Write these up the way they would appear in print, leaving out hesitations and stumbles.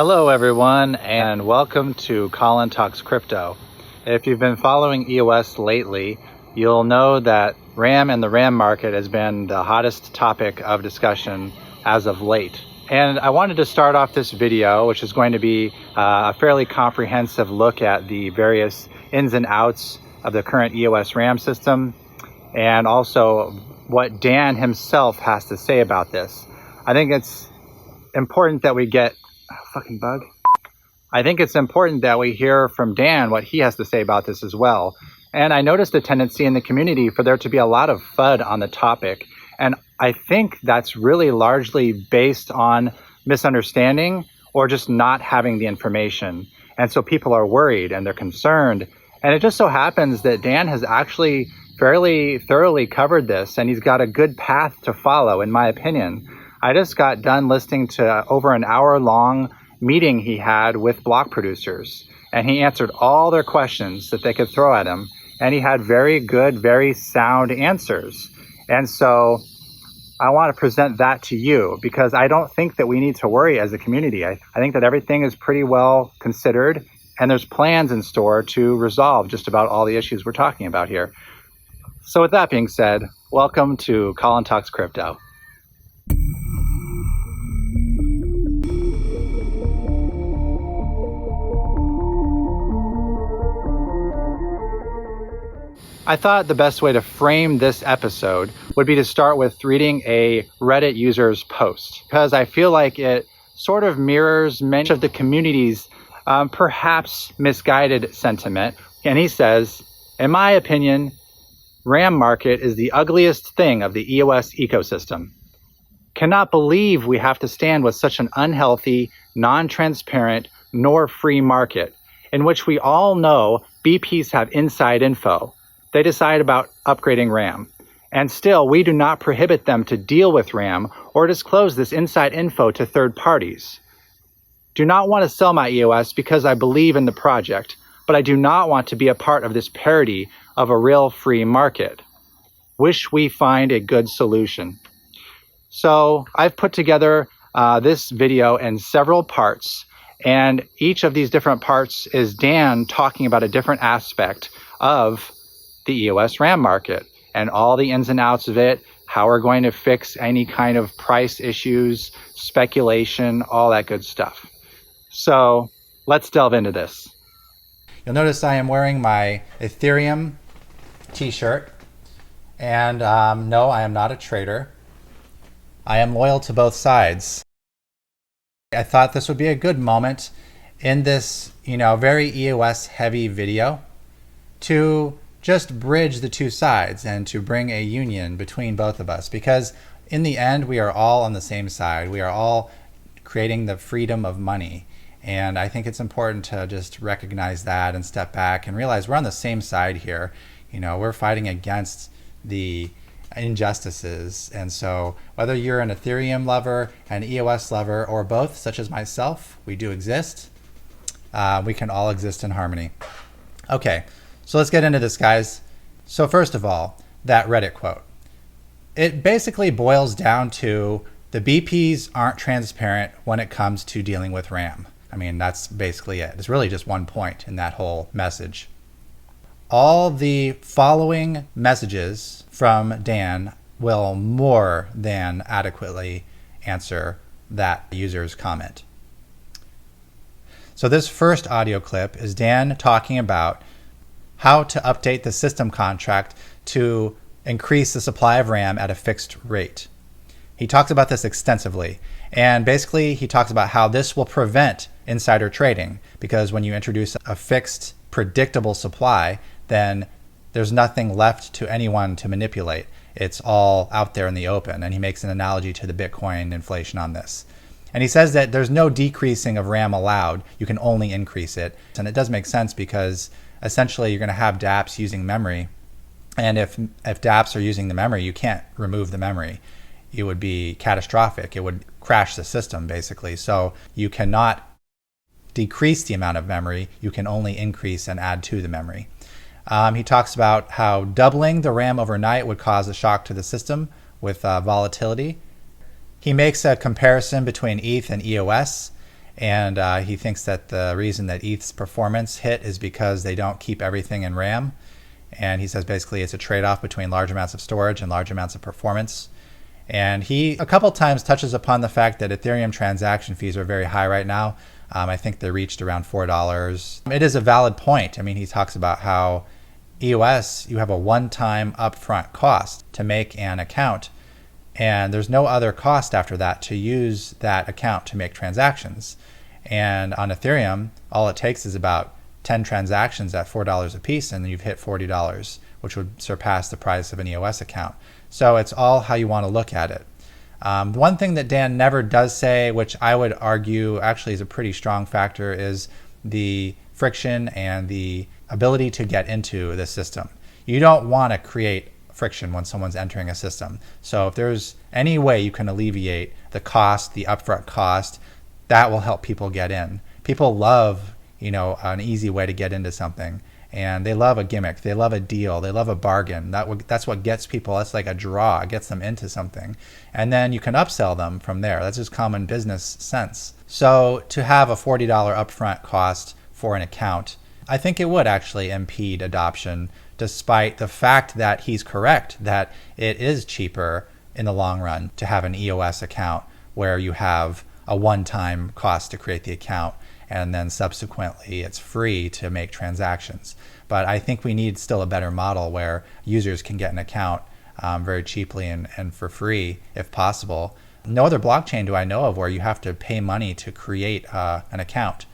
Hello everyone, and welcome to Colin Talks Crypto. If you've been following EOS lately, you'll know that RAM and the RAM market has been the hottest topic of discussion as of late. And I wanted to start off this video, which is going to be a fairly comprehensive look at the various ins and outs of the current EOS RAM system, and also what Dan himself has to say about this. I think it's important that we get I think it's important that we hear from Dan what he has to say about this as well. And I noticed a tendency in the community for there to be a lot of FUD on the topic. And I think that's really largely based on misunderstanding or just not having the information. And so people are worried and they're concerned. And it just so happens that Dan has actually fairly thoroughly covered this, and he's got a good path to follow, in my opinion. I just got done listening to over an hour-long meeting he had with block producers, and he answered all their questions that they could throw at him, and he had very good, very sound answers. And so I want to present that to you, because I don't think that we need to worry as a community. I think that everything is pretty well considered, and there's plans in store to resolve just about all the issues we're talking about here. So with that being said, welcome to Colin Talks Crypto. I thought the best way to frame this episode would be to start with reading a Reddit user's post, because I feel like it sort of mirrors many of the community's perhaps misguided sentiment. And he says, in my opinion, RAM market is the ugliest thing of the EOS ecosystem. Cannot believe we have to stand with such an unhealthy, non-transparent, nor free market, in which we all know BPs have inside info. They decide about upgrading RAM. And still, we do not prohibit them to deal with RAM or disclose this inside info to third parties. Do not want to sell my EOS because I believe in the project, but I do not want to be a part of this parody of a real free market. Wish we find a good solution. So I've put together this video in several parts, and each of these different parts is Dan talking about a different aspect of the EOS RAM market and all the ins and outs of it, how we're going to fix any kind of price issues, speculation, all that good stuff. So let's delve into this. You'll notice I am wearing my Ethereum t-shirt, and no, I am not a trader. I am loyal to both sides. I thought this would be a good moment in this, very EOS heavy video to just bridge the two sides and to bring a union between both of us, because in the end we are all on the same side. We are all creating the freedom of money, and I think it's important to just recognize that and step back and realize we're on the same side here. We're fighting against the injustices. And so whether you're an Ethereum lover, an EOS lover, or both, such as myself, we do exist. We can all exist in harmony. Okay. So let's get into this, guys. So first of all, that Reddit quote. It basically boils down to the BPs aren't transparent when it comes to dealing with RAM. I mean, that's basically it. It's really just one point in that whole message. All the following messages from Dan will more than adequately answer that user's comment. So this first audio clip is Dan talking about how to update the system contract to increase the supply of RAM at a fixed rate. He talks about this extensively, and basically he talks about how this will prevent insider trading, because when you introduce a fixed, predictable supply, then there's nothing left to anyone to manipulate. It's all out there in the open, and he makes an analogy to the Bitcoin inflation on this. And he says that there's no decreasing of RAM allowed, you can only increase it. And it does make sense, because essentially you're going to have dApps using memory, and if dApps are using the memory, you can't remove the memory. It would be catastrophic. It would crash the system, basically. So you cannot decrease the amount of memory, you can only increase and add to the memory. He talks about how doubling the RAM overnight would cause a shock to the system with volatility. He makes a comparison between ETH and EOS, And he thinks that the reason that ETH's performance hit is because they don't keep everything in RAM. And he says basically it's a trade-off between large amounts of storage and large amounts of performance. And he a couple times touches upon the fact that Ethereum transaction fees are very high right now. I think they reached around $4. It is a valid point. I mean, he talks about how EOS, you have a one-time upfront cost to make an account, and there's no other cost after that to use that account to make transactions. And on Ethereum, all it takes is about 10 transactions at $4 a piece, and you've hit $40, which would surpass the price of an EOS account. So it's all how you want to look at it. One thing that Dan never does say, which I would argue actually is a pretty strong factor, is the friction and the ability to get into the system. You don't want to create friction when someone's entering a system. So if there's any way you can alleviate the cost, the upfront cost, that will help people get in. People love, an easy way to get into something, and they love a gimmick, they love a deal, they love a bargain. That's what gets people. That's like a draw, it gets them into something, and then you can upsell them from there. That's just common business sense. So to have a $40 upfront cost for an account, I think it would actually impede adoption, despite the fact that he's correct that it is cheaper in the long run to have an EOS account where you have a one-time cost to create the account, and then subsequently it's free to make transactions. But I think we need still a better model where users can get an account very cheaply and for free if possible. No other blockchain do I know of where you have to pay money to create an account.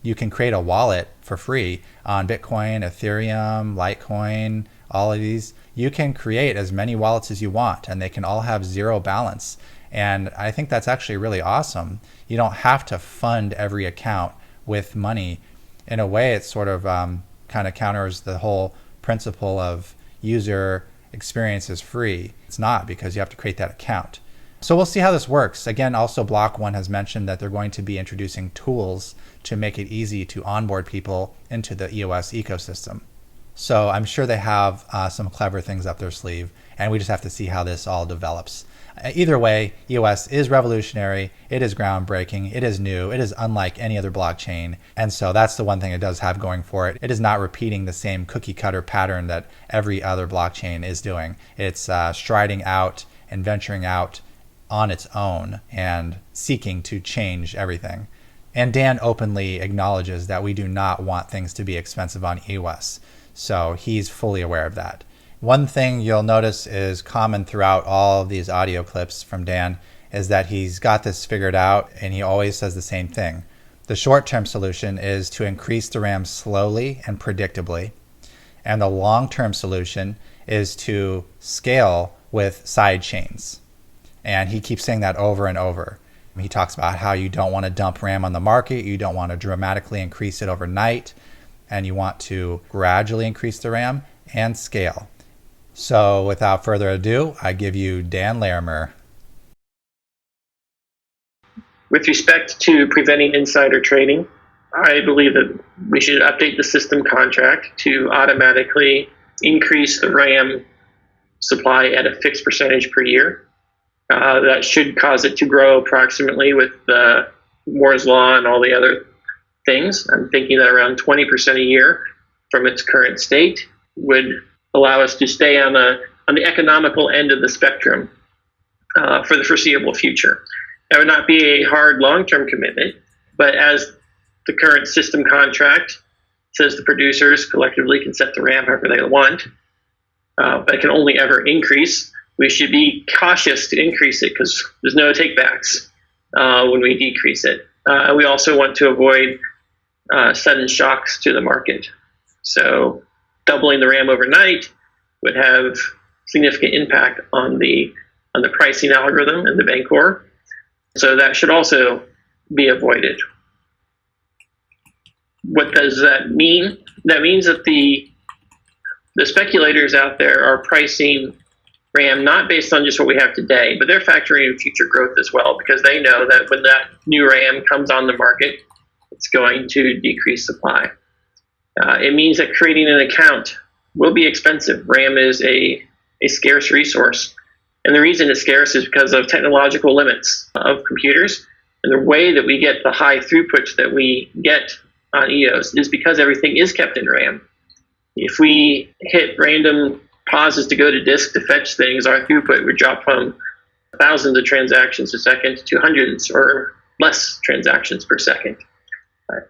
You can create a wallet for free on Bitcoin, Ethereum, Litecoin, all of these. You can create as many wallets as you want, and they can all have zero balance. And I think that's actually really awesome. You don't have to fund every account with money. In a way, it sort of kind of counters the whole principle of user experience is free. It's not, because you have to create that account. So we'll see how this works. Again, also Block One has mentioned that they're going to be introducing tools to make it easy to onboard people into the EOS ecosystem. So I'm sure they have some clever things up their sleeve, and we just have to see how this all develops. Either way, EOS is revolutionary, it is groundbreaking, it is new, it is unlike any other blockchain, and so that's the one thing it does have going for it. It is not repeating the same cookie cutter pattern that every other blockchain is doing. It's striding out and venturing out on its own and seeking to change everything. And Dan openly acknowledges that we do not want things to be expensive on EOS, so he's fully aware of that. One thing you'll notice is common throughout all of these audio clips from Dan is that he's got this figured out, and he always says the same thing. The short-term solution is to increase the RAM slowly and predictably, and the long-term solution is to scale with side chains. And he keeps saying that over and over. He talks about how you don't want to dump RAM on the market, you don't want to dramatically increase it overnight, and you want to gradually increase the RAM and scale. So without further ado, I give you Dan Larimer. With respect to preventing insider trading, I believe that we should update the system contract to automatically increase the RAM supply at a fixed percentage per year. That should cause it to grow approximately with Moore's Law and all the other things. I'm thinking that around 20% a year from its current state would allow us to stay on the economical end of the spectrum for the foreseeable future. That would not be a hard long-term commitment, but as the current system contract says, the producers collectively can set the RAM however they want, but it can only ever increase. We should be cautious to increase it because there's no takebacks when we decrease it. We also want to avoid sudden shocks to the market. So doubling the RAM overnight would have significant impact on the pricing algorithm and the Bancor. So that should also be avoided. What does that mean? That means that the speculators out there are pricing RAM not based on just what we have today, but they're factoring in future growth as well, because they know that when that new RAM comes on the market, it's going to decrease supply. It means that creating an account will be expensive. RAM is a scarce resource. And the reason it's scarce is because of technological limits of computers. And the way that we get the high throughputs that we get on EOS is because everything is kept in RAM. If we hit random pauses to go to disk to fetch things, our throughput would drop from thousands of transactions a second to hundreds or less transactions per second.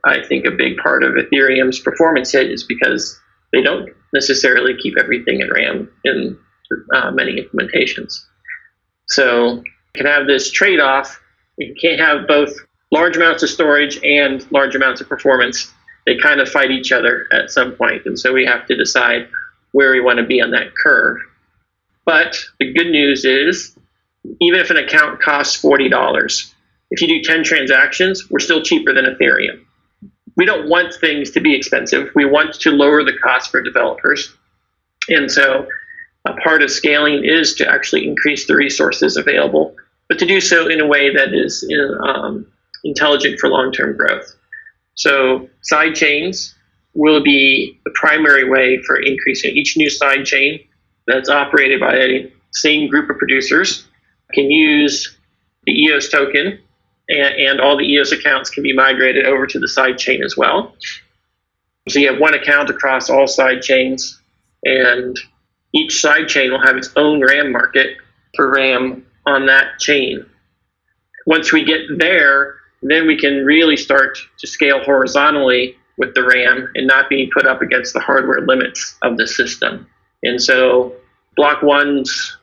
I think a big part of Ethereum's performance hit is because they don't necessarily keep everything in RAM in many implementations. So you can have this trade-off. You can't have both large amounts of storage and large amounts of performance. They kind of fight each other at some point, and so we have to decide where we want to be on that curve. But the good news is, even if an account costs $40, if you do 10 transactions, we're still cheaper than Ethereum. We don't want things to be expensive. We want to lower the cost for developers. And so a part of scaling is to actually increase the resources available, but to do so in a way that is intelligent for long-term growth. So side chains will be the primary way for increasing. Each new side chain that's operated by a same group of producers can use the EOS token, and all the EOS accounts can be migrated over to the side chain as well. So you have one account across all side chains, and each side chain will have its own RAM market for RAM on that chain. Once we get there, then we can really start to scale horizontally with the RAM and not being put up against the hardware limits of the system. And so Block One's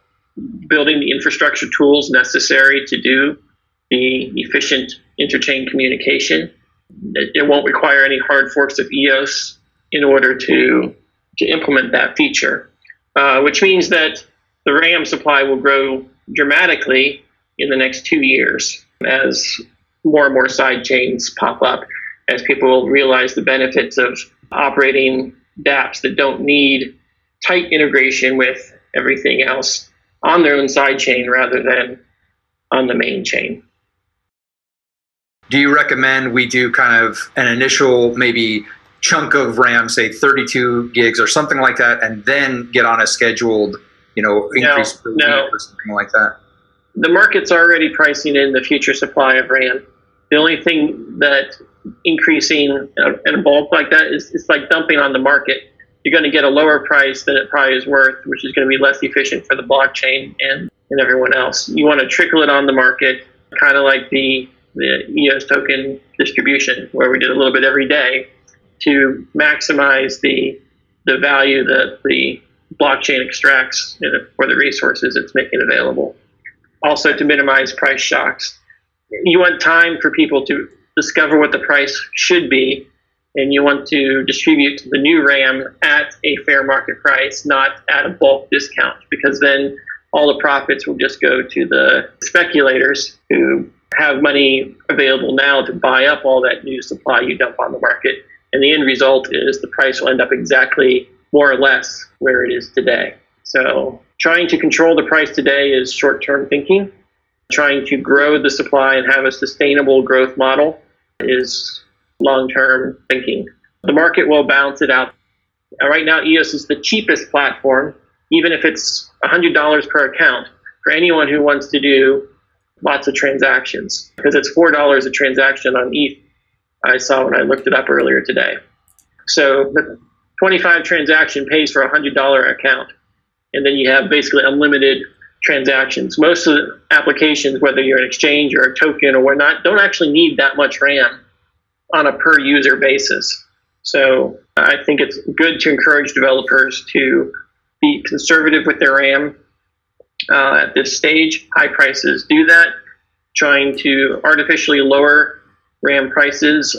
building the infrastructure tools necessary to do the efficient interchain communication. It won't require any hard forks of EOS in order to implement that feature, which means that the RAM supply will grow dramatically in the next 2 years as more and more side chains pop up, as people will realize the benefits of operating dApps that don't need tight integration with everything else on their own side chain rather than on the main chain. Do you recommend we do kind of an initial maybe chunk of RAM, say 32 gigs or something like that, and then get on a scheduled, increase per week or something like that? The market's already pricing in the future supply of RAM. The only thing that increasing in a bulk like that is it's like dumping on the market. You're going to get a lower price than it probably is worth, which is going to be less efficient for the blockchain and everyone else. You want to trickle it on the market, kind of like the EOS token distribution, where we did a little bit every day to maximize the value that the blockchain extracts for the resources it's making available. Also to minimize price shocks. You want time for people to discover what the price should be, and you want to distribute the new RAM at a fair market price, not at a bulk discount, because then all the profits will just go to the speculators who have money available now to buy up all that new supply you dump on the market. And the end result is the price will end up exactly more or less where it is today. So trying to control the price today is short-term thinking. Trying to grow the supply and have a sustainable growth model is long-term thinking. The market will balance it out. Right now, EOS is the cheapest platform, even if it's $100 per account, for anyone who wants to do lots of transactions, because it's $4 a transaction on ETH, I saw when I looked it up earlier today. So the 25 transaction pays for a $100 account, and then you have basically unlimited transactions. Most of the applications, whether you're an exchange or a token or whatnot, don't actually need that much RAM on a per user basis. So I think it's good to encourage developers to be conservative with their RAM at this stage. High prices do that. Trying to artificially lower RAM prices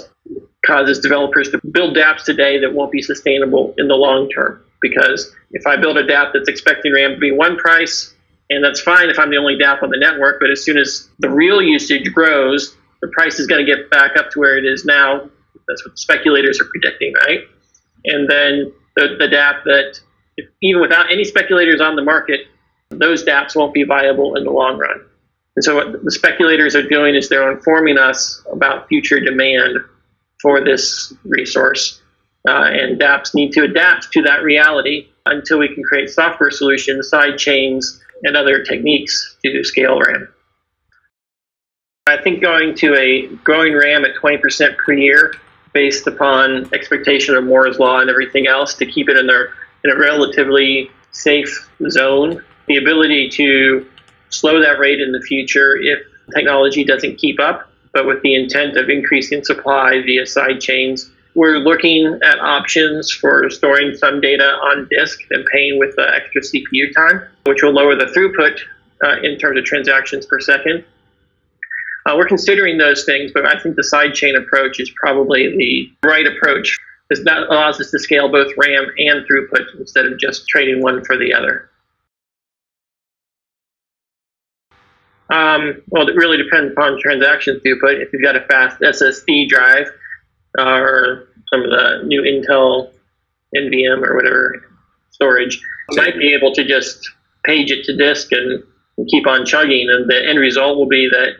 causes developers to build dApps today that won't be sustainable in the long term. Because if I build a dApp that's expecting RAM to be one price, and that's fine if I'm the only dApp on the network, but as soon as the real usage grows, the price is going to get back up to where it is now. That's what the speculators are predicting, right? And then the dApp that, even without any speculators on the market, those dApps won't be viable in the long run. And so what the speculators are doing is they're informing us about future demand for this resource. And dApps need to adapt to that reality until we can create software solutions, side chains, and other techniques to scale RAM. I think going to a growing RAM at 20% per year based upon expectation of Moore's Law and everything else to keep it in a relatively safe zone. The ability to slow that rate in the future if technology doesn't keep up, but with the intent of increasing supply via side chains. We're looking at options for storing some data on disk and paying with the extra CPU time, which will lower the throughput in terms of transactions per second. We're considering those things, but I think the sidechain approach is probably the right approach, because that allows us to scale both RAM and throughput instead of just trading one for the other. Well, it really depends upon transaction throughput. If you've got a fast SSD drive or some of the new Intel NVM or whatever storage, you might be able to just page it to disk and keep on chugging, and the end result will be that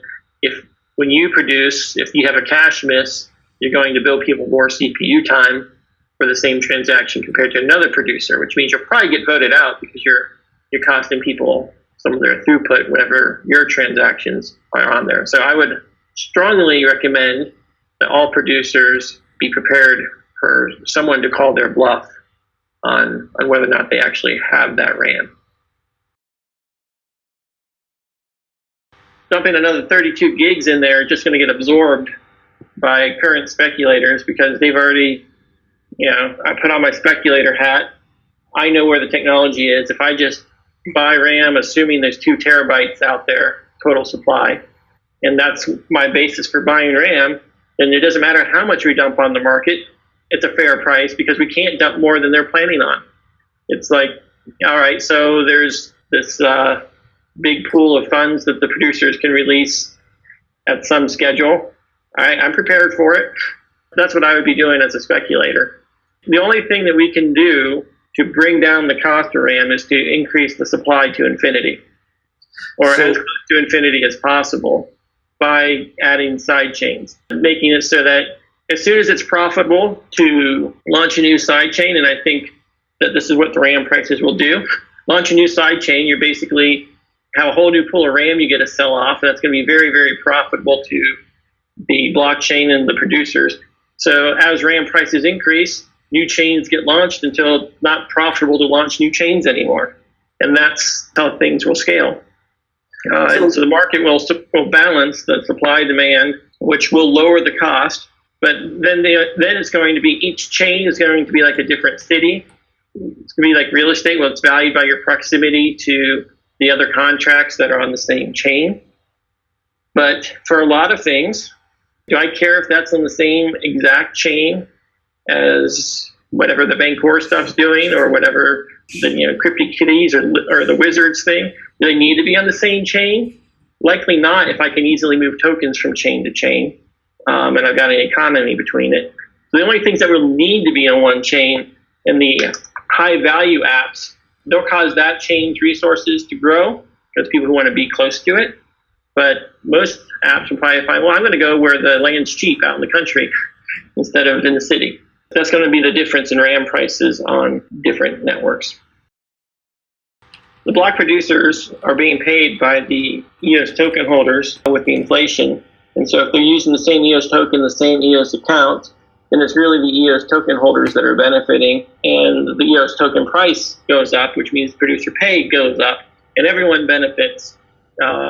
when you produce, if you have a cache miss, you're going to bill people more CPU time for the same transaction compared to another producer, which means you'll probably get voted out because you're costing people some of their throughput whenever your transactions are on there. So I would strongly recommend that all producers be prepared for someone to call their bluff on whether or not they actually have that RAM. Dumping another 32 gigs in there just going to get absorbed by current speculators because they've already, I put on my speculator hat. I know where the technology is. If I just buy RAM, assuming there's 2 terabytes out there, total supply, and that's my basis for buying RAM, then it doesn't matter how much we dump on the market. It's a fair price because we can't dump more than they're planning on. It's like, all right, so there's this big pool of funds that the producers can release at some schedule. I'm prepared for it. That's what I would be doing as a speculator. The only thing that we can do to bring down the cost of RAM is to increase the supply to infinity, or as close to infinity as possible, by adding side chains, making it so that as soon as it's profitable to launch a new side chain, and I think that this is what the RAM prices will do, launch a new side chain, you're basically have a whole new pool of RAM you get to sell off, and that's going to be very, very profitable to the blockchain and the producers. So as RAM prices increase, new chains get launched until it's not profitable to launch new chains anymore. And that's how things will scale. And so the market will balance the supply demand, which will lower the cost. But then it's going to be, each chain is going to be like a different city. It's going to be like real estate. Well, it's valued by your proximity to the other contracts that are on the same chain. But for a lot of things, do I care if that's on the same exact chain as whatever the Bancor stuff's doing, or whatever the CryptoKitties or the Wizards thing? Do they need to be on the same chain? Likely not, if I can easily move tokens from chain to chain, and I've got an economy between it. So the only things that will need to be on one chain, and the high value apps, they'll cause that chain's resources to grow because people who want to be close to it. But most apps will probably find, well, I'm going to go where the land's cheap out in the country instead of in the city. That's going to be the difference in RAM prices on different networks. The block producers are being paid by the EOS token holders with the inflation. And so if they're using the same EOS token, the same EOS account, then it's really the EOS token holders that are benefiting, and the EOS token price goes up, which means producer pay goes up, and everyone benefits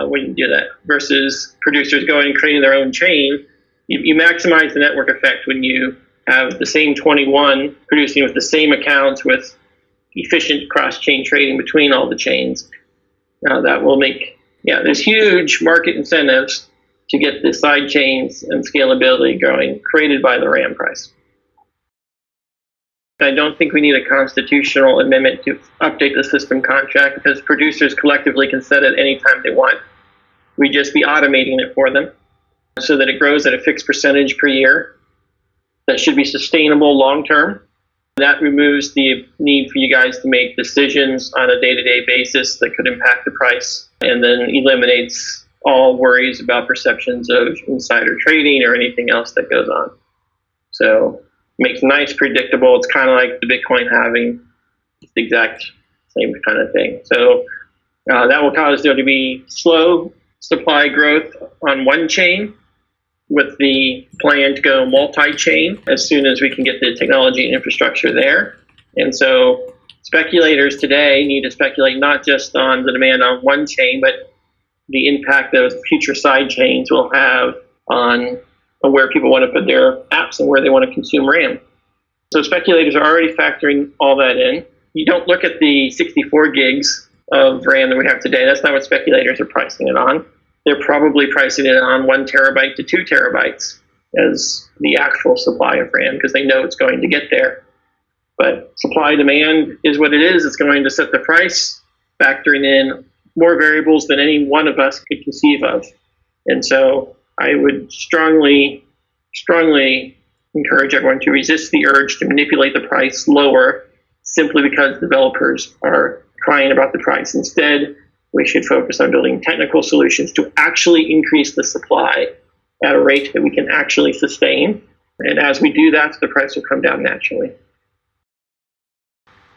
when you do that, versus producers going and creating their own chain. You maximize the network effect when you have the same 21 producing with the same accounts with efficient cross-chain trading between all the chains. That will make, there's huge market incentives to get the side chains and scalability going, created by the RAM price. I don't think we need a constitutional amendment to update the system contract, because producers collectively can set it anytime they want. We'd just be automating it for them so that it grows at a fixed percentage per year. That should be sustainable long-term. That removes the need for you guys to make decisions on a day-to-day basis that could impact the price, and then eliminates all worries about perceptions of insider trading or anything else that goes on. So makes nice, predictable. It's kind of like the Bitcoin halving. It's the exact same kind of thing. So that will cause there to be slow supply growth on one chain with the plan to go multi-chain as soon as we can get the technology and infrastructure there. And so speculators today need to speculate not just on the demand on one chain, but the impact that future side chains will have on where people want to put their apps and where they want to consume RAM. So speculators are already factoring all that in. You don't look at the 64 gigs of RAM that we have today. That's not what speculators are pricing it on. They're probably pricing it on 1 terabyte to 2 terabytes as the actual supply of RAM because they know it's going to get there. But supply demand is what it is. It's going to set the price, factoring in more variables than any one of us could conceive of. And so I would strongly encourage everyone to resist the urge to manipulate the price lower simply because developers are crying about the price. Instead, we should focus on building technical solutions to actually increase the supply at a rate that we can actually sustain. And as we do that, the price will come down naturally.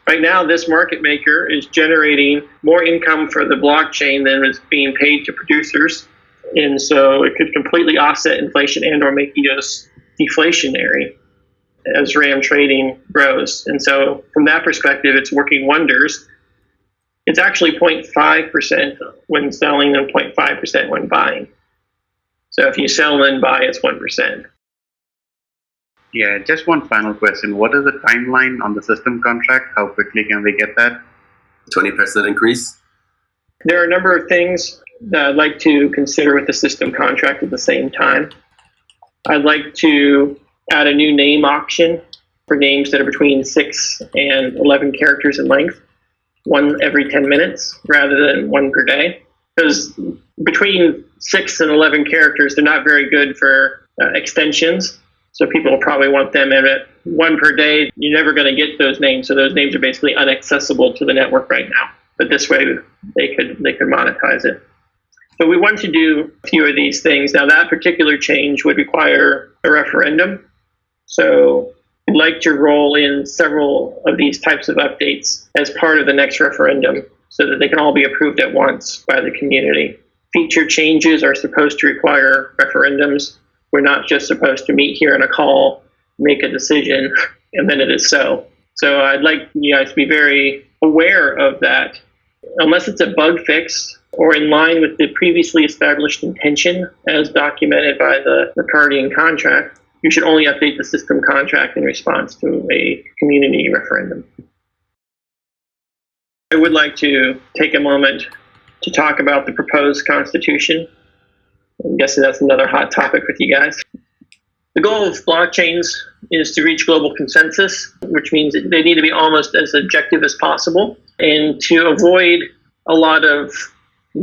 Right now, this market maker is generating more income for the blockchain than is being paid to producers. And so it could completely offset inflation and or make EOS deflationary as RAM trading grows. And so from that perspective, it's working wonders. It's actually 0.5% when selling and 0.5% when buying. So if you sell and buy, it's 1%. Yeah, just one final question. What is the timeline on the system contract? How quickly can we get that? 20% increase. There are a number of things that I'd like to consider with the system contract at the same time. I'd like to add a new name auction for names that are between 6 and 11 characters in length, one every 10 minutes rather than one per day. Because between 6 and 11 characters, they're not very good for extensions. So people will probably want them at one per day. You're never going to get those names. So those names are basically inaccessible to the network right now. But this way they could monetize it. But we want to do a few of these things. Now that particular change would require a referendum. So I'd like to roll in several of these types of updates as part of the next referendum so that they can all be approved at once by the community. Feature changes are supposed to require referendums. We're not just supposed to meet here in a call, make a decision, and then it is so. So I'd like you guys to be very aware of that. Unless it's a bug fix or in line with the previously established intention as documented by the Ricardian contract, you should only update the system contract in response to a community referendum. I would like to take a moment to talk about the proposed constitution. I'm guessing that's another hot topic with you guys. The goal of blockchains is to reach global consensus, which means that they need to be almost as objective as possible and to avoid a lot of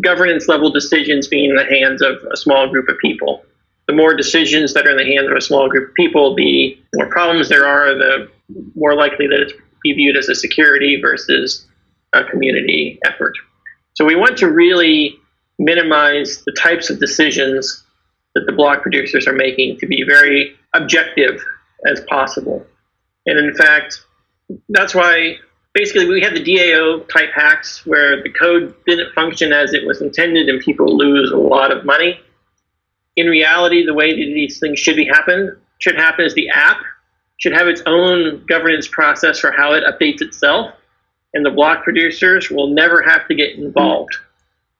governance level decisions being in the hands of a small group of people. The more decisions that are in the hands of a small group of people, the more problems there are, the more likely that it's be viewed as a security versus a community effort. So we want to really minimize the types of decisions that the block producers are making to be very objective as possible. And in fact, that's why basically we had the DAO type hacks where the code didn't function as it was intended and people lose a lot of money. In reality, the way that these things should happen is the app should have its own governance process for how it updates itself, and the block producers will never have to get involved.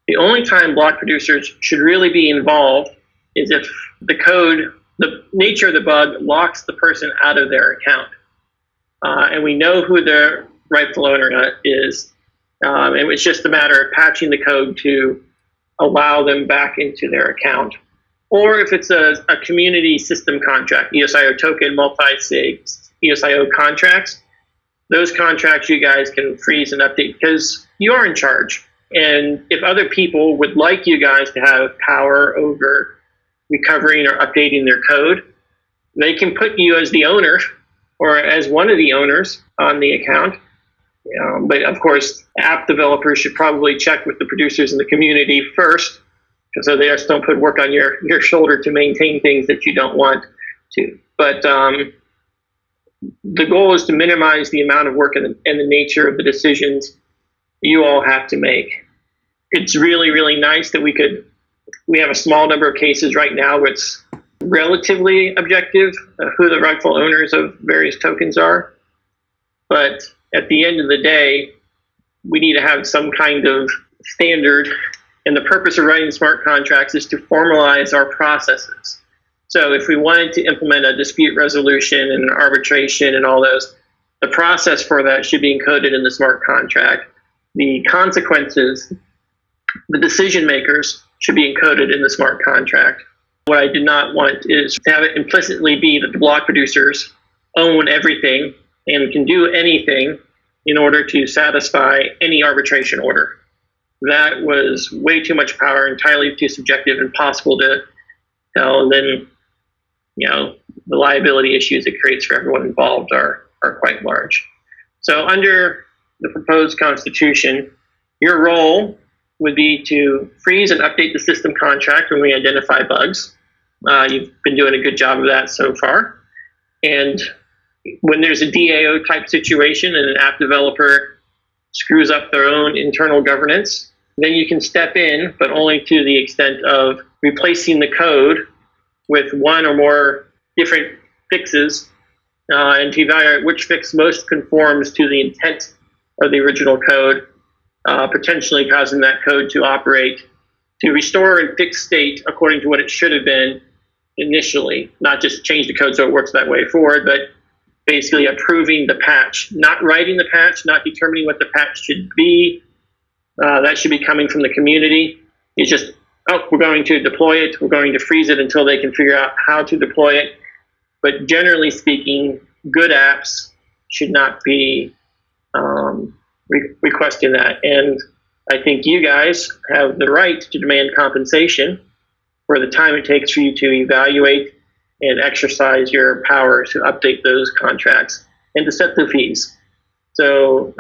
The only time block producers should really be involved is if the code, the nature of the bug, locks the person out of their account. And we know who their rightful owner is. And it's just a matter of patching the code to allow them back into their account. Or if it's a community system contract, EOSIO token, multi-sig, EOSIO contracts, those contracts you guys can freeze and update because you are in charge. And if other people would like you guys to have power over recovering or updating their code, they can put you as the owner or as one of the owners on the account. But of course, app developers should probably check with the producers in the community first, so they just don't put work on your shoulder to maintain things that you don't want to. But the goal is to minimize the amount of work and the nature of the decisions you all have to make. It's really, really nice that we could we have a small number of cases right now where it's relatively objective who the rightful owners of various tokens are. But at the end of the day, we need to have some kind of standard. And the purpose of writing smart contracts is to formalize our processes. So if we wanted to implement a dispute resolution and arbitration and all those, the process for that should be encoded in the smart contract. The consequences, the decision makers should be encoded in the smart contract. What I did not want is to have it implicitly be that the block producers own everything and can do anything in order to satisfy any arbitration order. That was way too much power, entirely too subjective, impossible to tell. And then, the liability issues it creates for everyone involved are quite large. So under the proposed constitution, your role would be to freeze and update the system contract when we identify bugs. You've been doing a good job of that so far. And when there's a DAO type situation and an app developer screws up their own internal governance, then you can step in, but only to the extent of replacing the code with one or more different fixes and to evaluate which fix most conforms to the intent of the original code, potentially causing that code to operate, to restore and fix state according to what it should have been initially, not just change the code so it works that way forward, but basically approving the patch, not writing the patch, not determining what the patch should be. That should be coming from the community. It's just, we're going to deploy it. We're going to freeze it until they can figure out how to deploy it. But generally speaking, good apps should not be requesting that. And I think you guys have the right to demand compensation for the time it takes for you to evaluate and exercise your power to update those contracts and to set the fees. So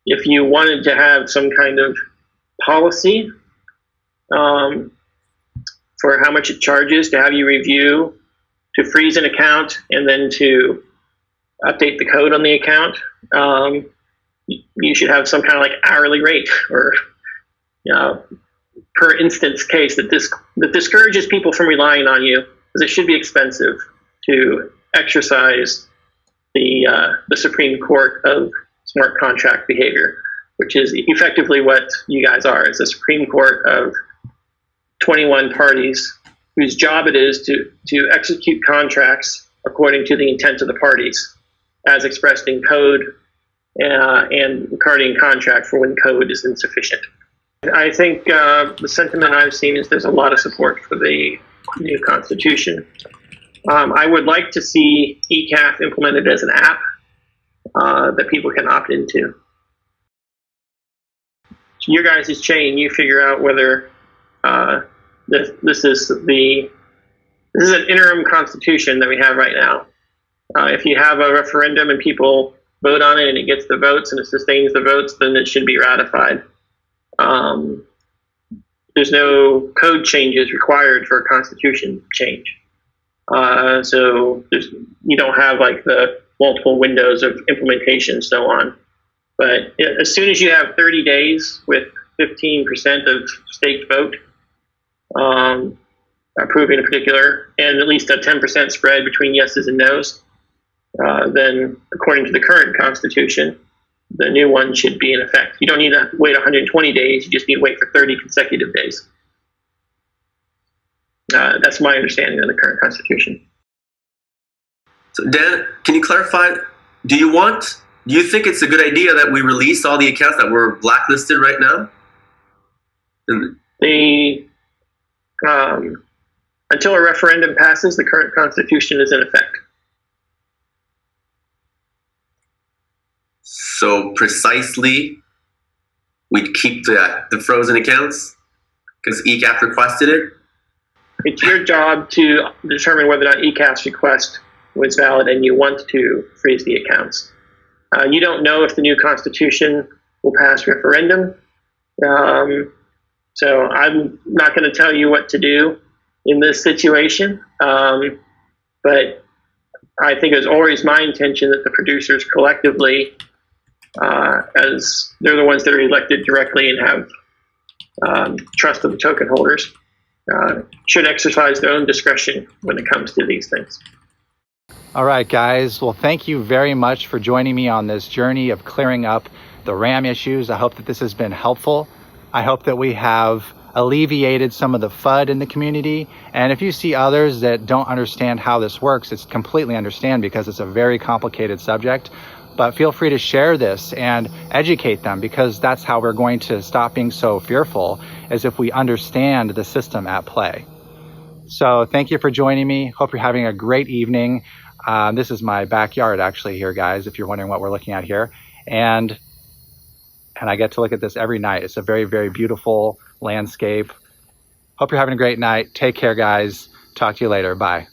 if you wanted to have some kind of policy for how much it charges to have you review, to freeze an account, and then to update the code on the account, you should have some kind of like hourly rate or per instance case that discourages people from relying on you, because it should be expensive to exercise the Supreme Court of smart contract behavior, which is effectively what you guys are. It's a Supreme Court of 21 parties whose job it is to execute contracts according to the intent of the parties as expressed in code and recording contract for when code is insufficient. I think the sentiment I've seen is there's a lot of support for the new constitution. I would like to see ECAF implemented as an app that people can opt into. So your guys' chain, you figure out whether this is an interim constitution that we have right now. If you have a referendum and people vote on it and it gets the votes and it sustains the votes, then it should be ratified. There's no code changes required for a constitution change. So you don't have like the multiple windows of implementation and so on. But as soon as you have 30 days with 15% of staked vote approving a particular, and at least a 10% spread between yeses and nos, then according to the current constitution, the new one should be in effect. You don't need to wait 120 days. You just need to wait for 30 consecutive days. That's my understanding of the current constitution. So Dan, can you clarify, do you think it's a good idea that we release all the accounts that were blacklisted right now? Until a referendum passes, the current constitution is in effect. So precisely, we'd keep the frozen accounts because ECAF requested it? It's your job to determine whether or not ECAF's request was valid and you want to freeze the accounts. You don't know if the new constitution will pass referendum. So I'm not going to tell you what to do in this situation. But I think it was always my intention that the producers collectively, as they're the ones that are elected directly and have trust of the token holders, should exercise their own discretion when it comes to these things. All right, guys. Well, thank you very much for joining me on this journey of clearing up the RAM issues. I hope that this has been helpful. I hope that we have alleviated some of the FUD in the community. And if you see others that don't understand how this works, it's completely understand because it's a very complicated subject. But feel free to share this and educate them, because that's how we're going to stop being so fearful, is if we understand the system at play. So thank you for joining me. Hope you're having a great evening. This is my backyard actually here, guys, if you're wondering what we're looking at here. And I get to look at this every night. It's a very, very beautiful landscape. Hope you're having a great night. Take care, guys. Talk to you later. Bye.